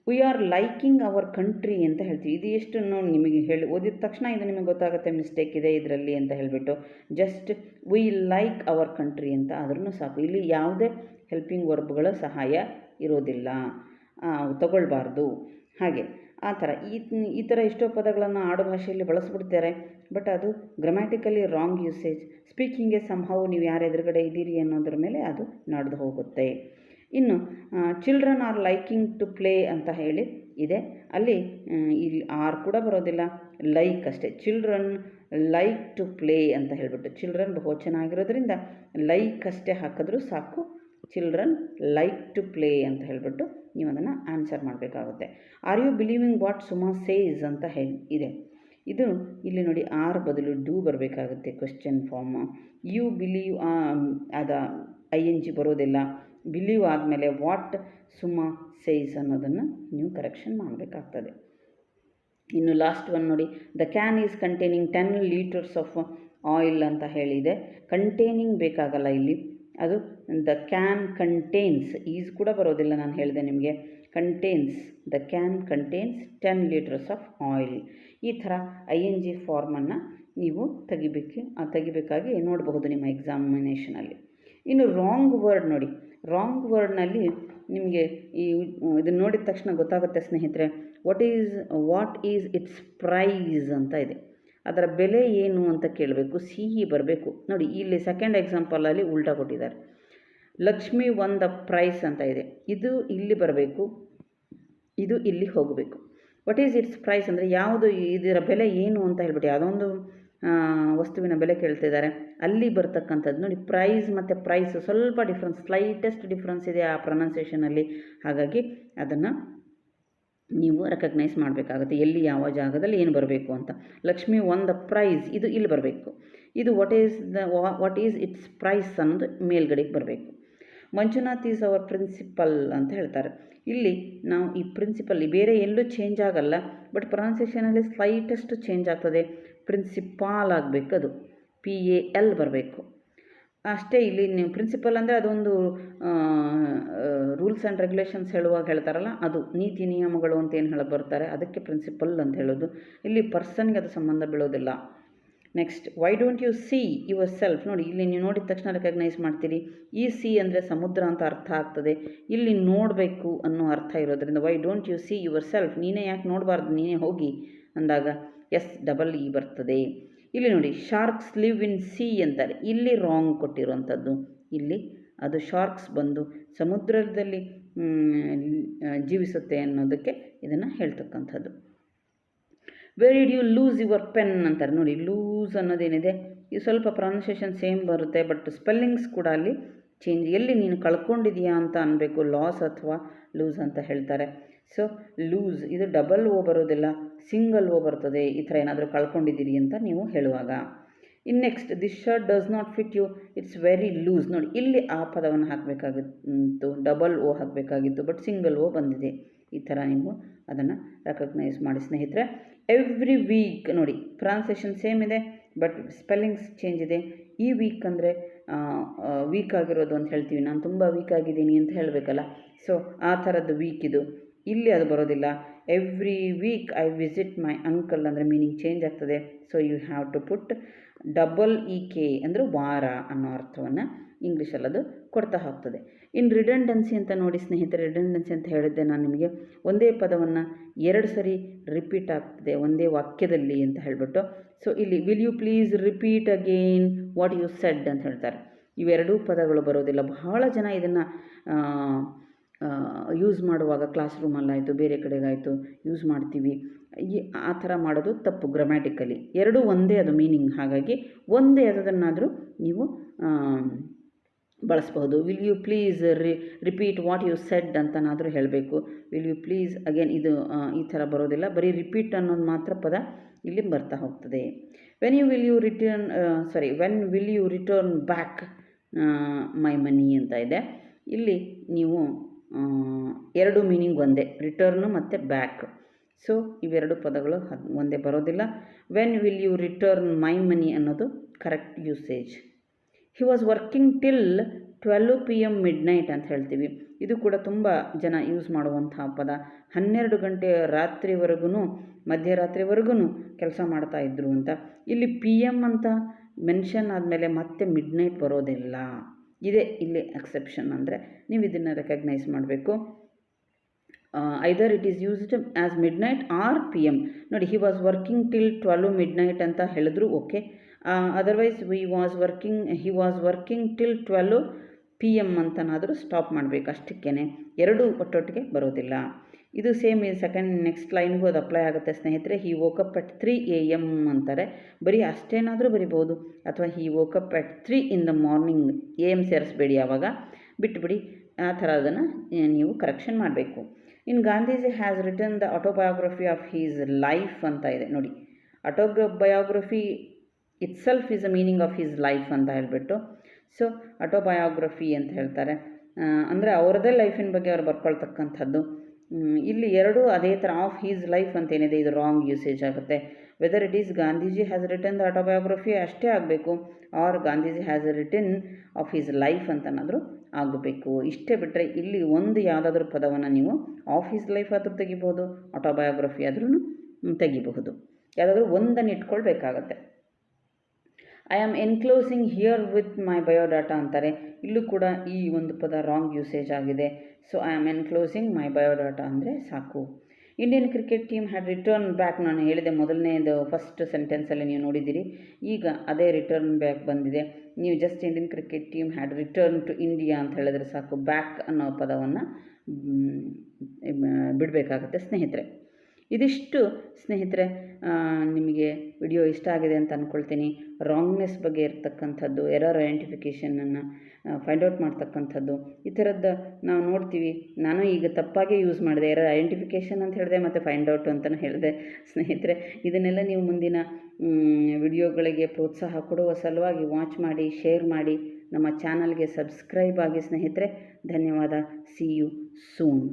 We are liking our country ಅಂತ ಹೇಳ್ತೀವಿ. ಇದು ಎಷ್ಟು ನೋಡಿ ನಿಮಗೆ ಓದಿದ ತಕ್ಷಣ ಇದು ನಿಮಗೆ ಗೊತ್ತಾಗುತ್ತೆ ಮಿಸ್ಟೇಕ್ ಇದೆ ಇದರಲ್ಲಿ ಅಂತ ಹೇಳಿಬಿಟ್ಟು. Just we like our country ಅಂತ ಆದ್ರೂ ಸಾಕು. ಇಲ್ಲಿ ಯಾವುದೇ ಹೆಲ್ಪಿಂಗ್ ವರ್ಬ್ಗಳ ಸಹಾಯ ಇರೋದಿಲ್ಲ, ತಗೊಳ್ಬಾರ್ದು. ಹಾಗೆ ಆ ಥರ ಈ ಥರ ಎಷ್ಟೋ ಪದಗಳನ್ನು ಆಡುಭಾಷೆಯಲ್ಲಿ ಬಳಸ್ಬಿಡ್ತಾರೆ. ಬಟ್ ಅದು ಗ್ರಾಮ್ಯಾಟಿಕಲಿ ರಾಂಗ್ ಯೂಸೇಜ್. ಸ್ಪೀಕಿಂಗ್ಗೆ ಸಂಭವ ನೀವು ಯಾರು ಎದುರುಗಡೆ ಇದ್ದೀರಿ ಅನ್ನೋದ್ರ ಮೇಲೆ ಅದು ನಡೆದು ಹೋಗುತ್ತೆ. ಇನ್ನು children are liking to play ಅಂತ ಹೇಳಿ ಇದೆ. ಅಲ್ಲಿ ಇಲ್ಲಿ ಆರ್ ಕೂಡ ಬರೋದಿಲ್ಲ, ಲೈಕ್ ಅಷ್ಟೇ. ಚಿಲ್ಡ್ರನ್ ಲೈಕ್ ಟು ಪ್ಲೇ ಅಂತ ಹೇಳಿಬಿಟ್ಟು ಚಿಲ್ಡ್ರನ್ ಬಹುವಚನ ಆಗಿರೋದ್ರಿಂದ ಲೈಕ್ ಅಷ್ಟೇ ಹಾಕಿದ್ರೂ ಸಾಕು. ಚಿಲ್ಡ್ರನ್ ಲೈಕ್ ಟು ಪ್ಲೇ ಅಂತ ಹೇಳಿಬಿಟ್ಟು ನೀವು ಅದನ್ನು ಆನ್ಸರ್ ಮಾಡಬೇಕಾಗುತ್ತೆ. Are you believing what Suma says ಅಂತ ಇದೆ. ಇದು ಇಲ್ಲಿ ನೋಡಿ ಆರ್ ಬದಲು ಡೂ ಬರಬೇಕಾಗುತ್ತೆ question form. You believe ING ಬರೋದಿಲ್ಲ. ಬಿಲೀವ್ ಆದಮೇಲೆ ವಾಟ್ ಸುಮಾ ಸೇಸ್ ಅನ್ನೋದನ್ನು ನೀವು ಕರೆಕ್ಷನ್ ಮಾಡಬೇಕಾಗ್ತದೆ. ಇನ್ನು ಲಾಸ್ಟ್ ಒನ್ ನೋಡಿ, the can is containing 10 litres of oil ಅಂತ ಹೇಳಿದೆ. ಕಂಟೈನಿಂಗ್ ಬೇಕಾಗಲ್ಲ ಇಲ್ಲಿ, ಅದು ದ ಕ್ಯಾನ್ ಕಂಟೈನ್ಸ್. ಈಸ್ ಕೂಡ ಬರೋದಿಲ್ಲ, ನಾನು ಹೇಳಿದೆ ನಿಮಗೆ. Contains, the can contains 10 litres of oil. ಈ ಥರ ING ಫಾರ್ಮನ್ನು ನೀವು ತೆಗಿಬೇಕಾಗಿ ನೋಡಬಹುದು ನಿಮ್ಮ ಎಕ್ಸಾಮಿನೇಷನಲ್ಲಿ. ಇನ್ನು ರಾಂಗ್ ವರ್ಡ್ ನೋಡಿ, ರಾಂಗ್ ವರ್ಡ್ನಲ್ಲಿ ನಿಮಗೆ ಇದನ್ನು ನೋಡಿದ ತಕ್ಷಣ ಗೊತ್ತಾಗುತ್ತೆ ಸ್ನೇಹಿತರೆ. ವಾಟ್ ಈಸ್ ಇಟ್ಸ್ ಪ್ರೈಸ್ ಅಂತ ಇದೆ. ಅದರ ಬೆಲೆ ಏನು ಅಂತ ಕೇಳಬೇಕು. CE ಬರಬೇಕು ನೋಡಿ. ಇಲ್ಲಿ ಸೆಕೆಂಡ್ ಎಕ್ಸಾಂಪಲಲ್ಲಿ ಉಲ್ಟಾ ಕೊಟ್ಟಿದ್ದಾರೆ. ಲಕ್ಷ್ಮಿ ಒನ್ ದ ಪ್ರೈಸ್ ಅಂತ ಇದೆ. ಇದು ಇಲ್ಲಿ ಬರಬೇಕು, ಇದು ಇಲ್ಲಿ ಹೋಗಬೇಕು. ವಾಟ್ ಈಸ್ ಇಟ್ಸ್ ಪ್ರೈಸ್ ಅಂದರೆ ಯಾವುದು, ಇದರ ಬೆಲೆ ಏನು ಅಂತ ಹೇಳ್ಬಿಟ್ಟು ಯಾವುದೊಂದು ವಸ್ತುವಿನ ಬೆಲೆ ಕೇಳ್ತಿದ್ದಾರೆ, ಅಲ್ಲಿ ಬರ್ತಕ್ಕಂಥದ್ದು ನೋಡಿ. ಪ್ರೈಸ್ ಮತ್ತು ಪ್ರೈಸ್ ಸ್ವಲ್ಪ ಡಿಫ್ರೆನ್ಸ್, ಸ್ಲೈಟೆಸ್ಟ್ ಡಿಫ್ರೆನ್ಸ್ ಇದೆ ಆ ಪ್ರೊನೌನ್ಸಿಯೇಷನಲ್ಲಿ. ಹಾಗಾಗಿ ಅದನ್ನು ನೀವು ರೆಕಗ್ನೈಸ್ ಮಾಡಬೇಕಾಗುತ್ತೆ, ಎಲ್ಲಿ ಯಾವ ಜಾಗದಲ್ಲಿ ಏನು ಬರಬೇಕು ಅಂತ. ಲಕ್ಷ್ಮಿ ಒನ್ ದ ಪ್ರೈಸ್, ಇದು ಇಲ್ಲಿ ಬರಬೇಕು. ಇದು ವಾಟ್ ಈಸ್ ಇಟ್ಸ್ ಪ್ರೈಸ್ ಅನ್ನೋದು ಮೇಲ್ಗಡೆಗೆ ಬರಬೇಕು. ಮಂಜುನಾಥ್ ಈಸ್ ಅವರ್ ಪ್ರಿನ್ಸಿಪಲ್ ಅಂತ ಹೇಳ್ತಾರೆ. ಇಲ್ಲಿ ನಾವು ಈ ಪ್ರಿನ್ಸಿಪಲ್ ಬೇರೆ ಎಲ್ಲೂ ಚೇಂಜ್ ಆಗಲ್ಲ, ಬಟ್ ಪ್ರೊನೌನ್ಸಿಯೇಷನಲ್ಲಿ ಸ್ಲೈಟೆಸ್ಟ್ ಚೇಂಜ್ ಆಗ್ತದೆ. ಪ್ರಿನ್ಸಿಪಾಲ್ ಆಗಬೇಕು, ಅದು PAL ಬರಬೇಕು ಅಷ್ಟೇ. ಇಲ್ಲಿ ನೀವು ಪ್ರಿನ್ಸಿಪಲ್ ಅಂದರೆ ಅದೊಂದು ರೂಲ್ಸ್ ಆ್ಯಂಡ್ ರೆಗ್ಯುಲೇಷನ್ಸ್ ಹೇಳುವಾಗ ಹೇಳ್ತಾರಲ್ಲ, ಅದು ನೀತಿ ನಿಯಮಗಳು ಅಂತ ಏನು ಬರ್ತಾರೆ, ಅದಕ್ಕೆ ಪ್ರಿನ್ಸಿಪಲ್ ಅಂತ ಹೇಳೋದು. ಇಲ್ಲಿ ಪರ್ಸನ್ಗೆ ಅದು ಸಂಬಂಧ ಬೀಳೋದಿಲ್ಲ. Next, why don't you see yourself ನೋಡಿ. ಇಲ್ಲಿ ನೀವು ನೋಡಿದ ತಕ್ಷಣ ರೆಕಗ್ನೈಸ್ ಮಾಡ್ತೀರಿ. ಈ ಸಿ ಅಂದರೆ ಸಮುದ್ರ ಅಂತ ಅರ್ಥ ಆಗ್ತದೆ. ಇಲ್ಲಿ ನೋಡಬೇಕು ಅನ್ನೋ ಅರ್ಥ ಇರೋದ್ರಿಂದ Y don't you see your self, ನೀನೇ ಯಾಕೆ ನೋಡಬಾರ್ದು, ನೀನೇ ಹೋಗಿ ಅಂದಾಗ SEE ಬರ್ತದೆ. ಇಲ್ಲಿ ನೋಡಿ, ಶಾರ್ಕ್ಸ್ ಲಿವ್ ಇನ್ ಸಿ ಅಂತಾರೆ. ಇಲ್ಲಿ ರಾಂಗ್ ಕೊಟ್ಟಿರುವಂಥದ್ದು. ಇಲ್ಲಿ ಅದು ಶಾರ್ಕ್ಸ್ ಬಂದು ಸಮುದ್ರದಲ್ಲಿ ಜೀವಿಸುತ್ತೆ ಅನ್ನೋದಕ್ಕೆ ಇದನ್ನು ಹೇಳ್ತಕ್ಕಂಥದ್ದು. Where did you lose your pen ಅಂತಾರೆ ನೋಡಿ. ಲೂಸ್ ಅನ್ನೋದೇನಿದೆ, ಇದು ಸ್ವಲ್ಪ ಪ್ರೊನೌನ್ಸಿಯೇಷನ್ ಸೇಮ್ ಬರುತ್ತೆ, ಬಟ್ ಸ್ಪೆಲ್ಲಿಂಗ್ಸ್ ಕೂಡ ಅಲ್ಲಿ ಚೇಂಜ್. ಎಲ್ಲಿ ನೀನು ಕಳ್ಕೊಂಡಿದೆಯಾ ಅಂತ ಅನ್ನಬೇಕು, ಲಾಸ್ ಅಥವಾ ಲೂಸ್ ಅಂತ ಹೇಳ್ತಾರೆ. ಸೊ ಲೂಸ್ ಇದು ಡಬಲ್ ಓ ಬರೋದಿಲ್ಲ, ಸಿಂಗಲ್ ಓ ಬರ್ತದೆ. ಈ ಥರ ಏನಾದರೂ ಕಳ್ಕೊಂಡಿದ್ದೀರಿ ಅಂತ ನೀವು ಹೇಳುವಾಗ. ಇನ್ನು next, this shirt does not fit you, it's very loose ನೋಡಿ. ಇಲ್ಲಿ ಆ ಪದವನ್ನು ಹಾಕಬೇಕಾಗಿತ್ತು, ಡಬಲ್ ಓ ಹಾಕಬೇಕಾಗಿತ್ತು, ಬಟ್ ಸಿಂಗಲ್ ಓ ಬಂದಿದೆ. ಈ ಥರ ನೀವು ಅದನ್ನು ರೆಕಗ್ನೈಸ್ ಮಾಡಿ ಸ್ನೇಹಿತರೆ. ಎವ್ರಿ ವೀಕ್ ನೋಡಿ, ಪ್ರೊನೌನ್ಸಿಯೇಷನ್ ಸೇಮ್ ಇದೆ, ಬಟ್ ಸ್ಪೆಲ್ಲಿಂಗ್ಸ್ ಚೇಂಜ್ ಇದೆ. ಈ ವೀಕ್ ಅಂದರೆ ವೀಕ್ ಆಗಿರೋದು ಅಂತ ಹೇಳ್ತೀವಿ, ನಾನು ತುಂಬ ವೀಕ್ ಆಗಿದ್ದೀನಿ ಅಂತ ಹೇಳಬೇಕಲ್ಲ. ಸೊ ಆ ಥರದ್ದು ವೀಕ್ ಇದು. ಇಲ್ಲಿ ಅದು ಬರೋದಿಲ್ಲ. Every week I visit my uncle ಅಂದರೆ ಮೀನಿಂಗ್ ಚೇಂಜ್ ಆಗ್ತದೆ. So you have to put EK ಅಂದರೆ ವಾರ ಅನ್ನೋ ಅರ್ಥವನ್ನು ಇಂಗ್ಲೀಷಲ್ಲಿ ಅದು ಕೊಡ್ತಾ ಹೋಗ್ತದೆ. ಇನ್ನು ರಿಡಂಡೆನ್ಸಿ ಅಂತ ನೋಡಿ ಸ್ನೇಹಿತರೆ. ರಿಡಂಡೆನ್ಸಿ ಅಂತ ಹೇಳಿದ್ದೆ ನಾನು ನಿಮಗೆ, ಒಂದೇ ಪದವನ್ನು 2 ಸರಿ ರಿಪೀಟ್ ಆಗ್ತದೆ ಒಂದೇ ವಾಕ್ಯದಲ್ಲಿ ಅಂತ ಹೇಳಿಬಿಟ್ಟು. ಸೊ ಇಲ್ಲಿ will you please repeat again what you said ಅಂತ ಹೇಳ್ತಾರೆ. ಇವೆರಡೂ ಪದಗಳು ಬರೋದಿಲ್ಲ. ಬಹಳ ಜನ ಇದನ್ನು ಯೂಸ್ ಮಾಡುವಾಗ ಕ್ಲಾಸ್ ರೂಮಲ್ಲಾಯಿತು, ಬೇರೆ ಕಡೆಗಾಯಿತು ಯೂಸ್ ಮಾಡ್ತೀವಿ. ಆ ಥರ ಮಾಡೋದು ತಪ್ಪು ಗ್ರಾಮ್ಯಾಟಿಕಲಿ. ಎರಡೂ ಒಂದೇ ಅದು ಮೀನಿಂಗ್. ಹಾಗಾಗಿ ಒಂದೇ ಅದನ್ನಾದರೂ ನೀವು ಬಳಸ್ಬೋದು. Will you please repeat what you said ಅಂತನಾದರೂ ಹೇಳಬೇಕು. ವಿಲ್ ಯು ಪ್ಲೀಸ್ ಅಗೇನ್ ಇದು ಈ ಥರ ಬರೋದಿಲ್ಲ. ಬರೀ ರಿಪೀಟ್ ಅನ್ನೋದು ಮಾತ್ರ ಪದ ಇಲ್ಲಿ ಬರ್ತಾ ಹೋಗ್ತದೆ. When will you return back my money ಅಂತ ಇದೆ. ಇಲ್ಲಿ ನೀವು ಎರಡು ಮೀನಿಂಗ್ ಒಂದೇ, ರಿಟರ್ನು ಮತ್ತು ಬ್ಯಾಕ್. ಸೊ ಇವೆರಡು ಪದಗಳು ಒಂದೇ ಬರೋದಿಲ್ಲ. ವೆನ್ ವಿಲ್ ಯು ರಿಟರ್ನ್ ಮೈ ಮನಿ ಅನ್ನೋದು correct usage. He was working till 12 PM midnight ಅಂತ ಹೇಳ್ತೀವಿ. ಇದು ಕೂಡ ತುಂಬ ಜನ ಯೂಸ್ ಮಾಡುವಂಥ ಪದ. 12 ಗಂಟೆ ರಾತ್ರಿವರೆಗೂ, ಮಧ್ಯರಾತ್ರಿವರೆಗೂ ಕೆಲಸ ಮಾಡ್ತಾಯಿದ್ರು ಅಂತ. ಇಲ್ಲಿ PM ಅಂತ ಮೆನ್ಷನ್ ಆದಮೇಲೆ ಮತ್ತೆ ಮಿಡ್ನೈಟ್ ಬರೋದಿಲ್ಲ. ಇದೇ ಇಲ್ಲಿ ಎಕ್ಸೆಪ್ಷನ್. ಅಂದರೆ ನೀವು ಇದನ್ನು ರೆಕಗ್ನೈಸ್ ಮಾಡಬೇಕು. Either it is used as midnight or PM. ನೋಡಿ, he was working till 12 midnight ಅಂತ ಹೇಳಿದ್ರು okay. Otherwise he was working till 12 PM ಅಂತನಾದರೂ ಸ್ಟಾಪ್ ಮಾಡಬೇಕು. ಅಷ್ಟಕ್ಕೇ ಎರಡೂ ಒಟ್ಟೊಟ್ಟಿಗೆ ಬರೋದಿಲ್ಲ. ಇದು ಸೇಮ್ ಸೆಕೆಂಡ್ ನೆಕ್ಸ್ಟ್ ಲೈನ್ಗೂ ಅದು ಅಪ್ಲೈ ಆಗುತ್ತೆ ಸ್ನೇಹಿತರೆ. ಹಿ ವೋಕಪ್ ಅಟ್ 3 AM ಅಂತಾರೆ. ಬರೀ ಅಷ್ಟೇನಾದರೂ ಬರಿಬೋದು, ಅಥವಾ he woke up at 3 in the morning. AM ಸೇರಿಸ್ಬೇಡಿ, ಆವಾಗ ಬಿಟ್ಟುಬಿಡಿ. ಆ ಥರ ಅದನ್ನು ನೀವು ಕರೆಕ್ಷನ್ ಮಾಡಬೇಕು. In Gandhiji has written the autobiography of his life ಅಂತ ಇದೆ ನೋಡಿ. Autobiography itself is a meaning of his life ಅಂತ ಹೇಳಿಬಿಟ್ಟು, ಸೊ ಆಟೋಬಯೋಗ್ರಫಿ ಅಂತ ಹೇಳ್ತಾರೆ. ಅಂದರೆ ಅವರದೇ ಲೈಫಿನ ಬಗ್ಗೆ ಅವ್ರು ಬರ್ಕೊಳ್ತಕ್ಕಂಥದ್ದು. ಇಲ್ಲಿ ಎರಡೂ ಅದೇ ಥರ ಆಫ್ ಹೀಸ್ ಲೈಫ್ ಅಂತೇನಿದೆ, ಇದು ರಾಂಗ್ ಯೂಸೇಜ್ ಆಗುತ್ತೆ. Whether it is Gandhiji has written the autobiography ಅಷ್ಟೇ ಆಗಬೇಕು, or Gandhiji has written of his life ಅಂತನಾದರೂ ಆಗಬೇಕು. ಇಷ್ಟೇ ಬಿಟ್ಟರೆ ಇಲ್ಲಿ ಒಂದು ಯಾವುದಾದ್ರೂ ಪದವನ್ನು ನೀವು ಆಫ್ ಹೀಸ್ ಲೈಫ್ ಆದರೂ ತೆಗಿಬೋದು, ಆಟೋಬಯೋಗ್ರಫಿ ಆದ್ರೂ ತೆಗಿಬಹುದು. ಯಾವುದಾದ್ರೂ ಒಂದನ್ನು ಇಟ್ಕೊಳ್ಬೇಕಾಗತ್ತೆ. I am enclosing here with my biodata ಅಂತಾರೆ. ಇಲ್ಲೂ ಕೂಡ ಈ ಒಂದು ಪದ ರಾಂಗ್ ಯೂಸೇಜ್ ಆಗಿದೆ. So I am enclosing my biodata ಅಂದರೆ ಸಾಕು. Indian cricket team had return back, ನಾನು ಹೇಳಿದೆ ಮೊದಲನೇದು ಫಸ್ಟ್ ಸೆಂಟೆನ್ಸಲ್ಲಿ ನೀವು ನೋಡಿದ್ದೀರಿ. ಈಗ ಅದೇ ರಿಟರ್ನ್ ಬ್ಯಾಕ್ ಬಂದಿದೆ. ನೀವು just Indian cricket team had return to India ಅಂತ ಹೇಳಿದ್ರೆ ಸಾಕು. ಬ್ಯಾಕ್ ಅನ್ನೋ ಪದವನ್ನು ಬಿಡಬೇಕಾಗುತ್ತೆ ಸ್ನೇಹಿತರೆ. ಇದಿಷ್ಟು ಸ್ನೇಹಿತರೆ, ನಿಮಗೆ ವಿಡಿಯೋ ಇಷ್ಟ ಆಗಿದೆ ಅಂತ ಅಂದ್ಕೊಳ್ತೀನಿ. ರಾಂಗ್ನೆಸ್ ಬಗ್ಗೆ ಇರ್ತಕ್ಕಂಥದ್ದು, ಎರರ್ ಐಡೆಂಟಿಫಿಕೇಷನನ್ನು ಫೈಂಡ್ ಔಟ್ ಮಾಡ್ತಕ್ಕಂಥದ್ದು, ಈ ಥರದ್ದು ನಾವು ನೋಡ್ತೀವಿ. ನಾನು ಈಗ ತಪ್ಪಾಗಿ ಯೂಸ್ ಮಾಡಿದೆ, ಎರರ್ ಐಡೆಂಟಿಫಿಕೇಷನ್ ಅಂತ ಹೇಳಿದೆ ಮತ್ತು ಫೈಂಡ್ ಔಟ್ ಅಂತಲೂ ಹೇಳಿದೆ ಸ್ನೇಹಿತರೆ. ಇದನ್ನೆಲ್ಲ ನೀವು ಮುಂದಿನ ವಿಡಿಯೋಗಳಿಗೆ ಪ್ರೋತ್ಸಾಹ ಕೊಡುವ ಸಲುವಾಗಿ ವಾಚ್ ಮಾಡಿ, ಶೇರ್ ಮಾಡಿ, ನಮ್ಮ ಚಾನಲ್ಗೆ ಸಬ್ಸ್ಕ್ರೈಬ್ ಆಗಿ ಸ್ನೇಹಿತರೆ. ಧನ್ಯವಾದ. See you soon.